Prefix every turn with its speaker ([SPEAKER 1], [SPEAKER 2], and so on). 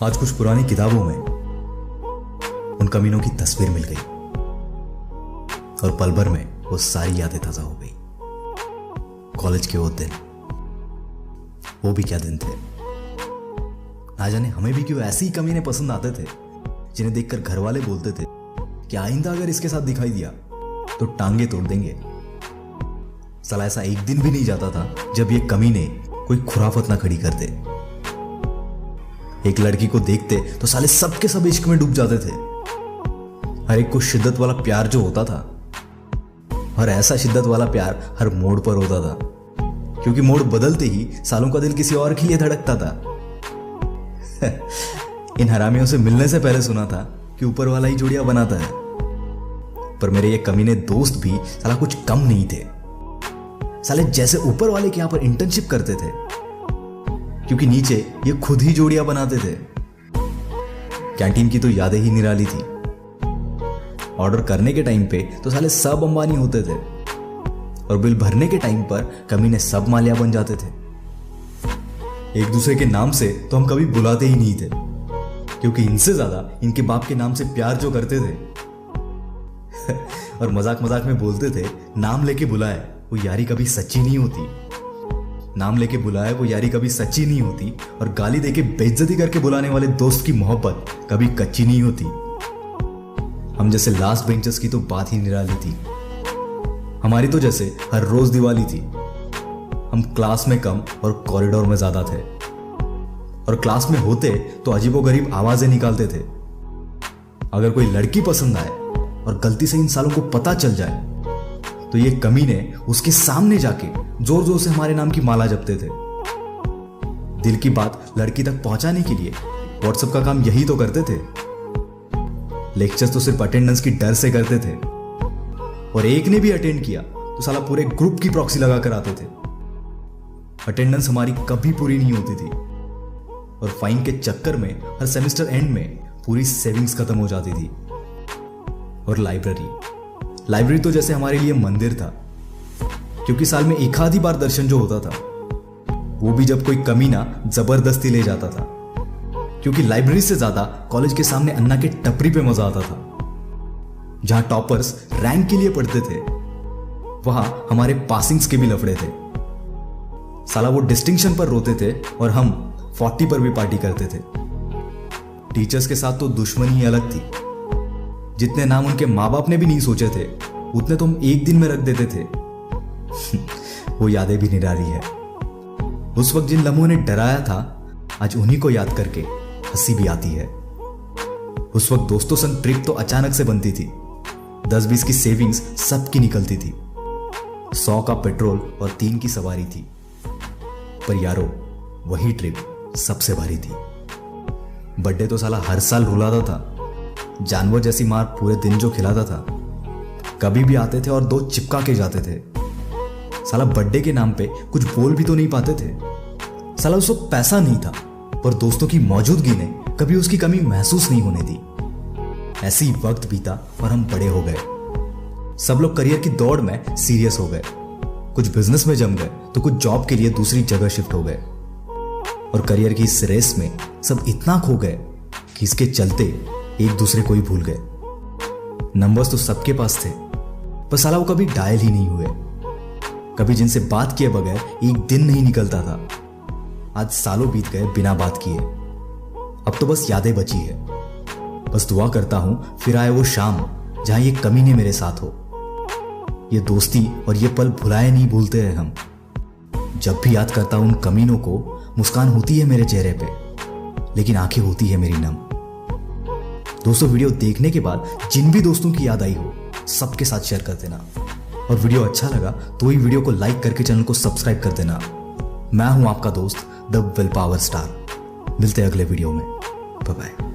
[SPEAKER 1] आज कुछ पुरानी किताबों में उन कमीनों की तस्वीर मिल गई और पल भर में वो सारी यादें ताजा हो गई। कॉलेज के वो दिन, वो भी क्या दिन थे। ना जाने हमें भी क्यों ऐसे ही कमीने पसंद आते थे जिन्हें देखकर घर वाले बोलते थे कि आइंदा अगर इसके साथ दिखाई दिया तो टांगे तोड़ देंगे। साला ऐसा एक दिन भी नहीं जाता था जब ये कमीने कोई खुराफत ना खड़ी कर दे। एक लड़की को देखते तो साले सबके सब इश्क में डूब जाते थे। हर एक को शिद्दत वाला प्यार जो होता था, और ऐसा शिद्दत वाला प्यार हर मोड़ पर होता था, क्योंकि मोड़ बदलते ही सालों का दिल किसी और के लिए धड़कता था। इन हरामियों से मिलने से पहले सुना था कि ऊपर वाला ही जोड़ियां बनाता है, पर मेरे ये कमीने दोस्त भी साला कुछ कम नहीं थे। साले जैसे ऊपर वाले के यहां पर इंटर्नशिप करते थे, क्योंकि नीचे ये खुद ही जोड़ियां बनाते थे। कैंटीन की तो यादें ही निराली थी। ऑर्डर करने के टाइम पे तो साले सब अंबानी होते थे, और बिल भरने के टाइम पर कमीने सब मालिया बन जाते थे। एक दूसरे के नाम से तो हम कभी बुलाते ही नहीं थे, क्योंकि इनसे ज्यादा इनके बाप के नाम से प्यार जो करते थे। और मजाक मजाक में बोलते थे, नाम लेके बुलाए वो यारी कभी सच्ची नहीं होती। नाम लेके बुलाए वो यारी कभी सच्ची नहीं होती, और गाली देके बेइज्जती करके बुलाने वाले दोस्त की मोहब्बत कभी कच्ची नहीं होती। हम जैसे लास्ट बेंचर्स की तो बात ही निराली थी। हमारी तो जैसे हर रोज दिवाली थी। हम क्लास में कम और कॉरिडोर में ज्यादा थे, और क्लास में होते तो अजीबोगरीब आवाजें निकालते थे। अगर कोई लड़की पसंद आए और गलती से इन सालों को पता चल जाए तो ये कमीने उसके सामने जाके जोर जोर से हमारे नाम की माला जपते थे। दिल की बात लड़की तक पहुंचाने के लिए व्हाट्सएप का काम यही तो करते थे। लेक्चर्स तो सिर्फ अटेंडेंस की डर से करते थे, और एक ने भी अटेंड किया तो साला पूरे ग्रुप की प्रॉक्सी लगा कर आते थे। अटेंडेंस हमारी कभी पूरी नहीं होती थी, और फाइन के चक्कर में हर सेमेस्टर एंड में पूरी सेविंग्स खत्म हो जाती थी। और लाइब्रेरी तो जैसे हमारे लिए मंदिर था, क्योंकि साल में एक आधी बार दर्शन जो होता था वो भी जब कोई कमीना जबरदस्ती ले जाता था, क्योंकि लाइब्रेरी से ज्यादा कॉलेज के सामने अन्ना के टपरी पे मजा आता था। जहां टॉपर्स रैंक के लिए पढ़ते थे, वहां हमारे पासिंग्स के भी लफड़े थे। साला वो डिस्टिंक्शन पर रोते थे और हम 40 पर भी पार्टी करते थे। टीचर्स के साथ तो दुश्मनी ही अलग थी। जितने नाम उनके माँ बाप ने भी नहीं सोचे थे उतने तो हम एक दिन में रख देते थे। वो यादें भी निराली है। उस वक्त जिन लम्हों ने डराया था, आज उन्हीं को याद करके हंसी भी आती है। उस वक्त दोस्तों संग ट्रिप तो अचानक से बनती थी। 10-20 की सेविंग्स सबकी निकलती थी। 100 का पेट्रोल और 3 की सवारी थी। पर यारो, वही ट्रिप सबसे भारी थी। बर्थडे तो साला हर साल रुलाता था। जानवर जैसी मार पूरे दिन जो खिलाता था। कभी भी आते थे और 2 चिपका के जाते थे। साला बर्थडे के नाम पे कुछ बोल भी तो नहीं पाते थे। साला उस वक्त पैसा नहीं था, पर दोस्तों की मौजूदगी ने कभी उसकी कमी महसूस नहीं होने दी। ऐसे ही वक्त बीता और हम बड़े हो गए। सब लोग करियर की दौड़ में सीरियस हो गए। कुछ बिजनेस में जम गए तो कुछ जॉब के लिए दूसरी जगह शिफ्ट हो गए। और करियर की इस रेस में सब इतना खो गए कि इसके चलते एक दूसरे को ही भूल गए। नंबर्स तो सबके पास थे, पर साला वो कभी डायल ही नहीं हुए। कभी जिनसे बात किए बगैर एक दिन नहीं निकलता था। आज सालों बीत गए बिना बात किए। अब तो बस यादें बची है। बस दुआ करता हूं फिर आए वो शाम जहां ये कमीने मेरे साथ हो। ये दोस्ती और ये पल भुलाए नहीं भूलते हैं हम। जब भी याद करता हूं उन कमीनों को, मुस्कान होती है मेरे चेहरे पे, लेकिन आंखें होती है मेरी नम। दोस्तों, वीडियो देखने के बाद जिन भी दोस्तों की याद आई हो सबके साथ शेयर कर देना, और वीडियो अच्छा लगा तो ही वीडियो को लाइक करके चैनल को सब्सक्राइब कर देना। मैं हूं आपका दोस्त द विल पावर स्टार। मिलते हैं अगले वीडियो में। Bye bye.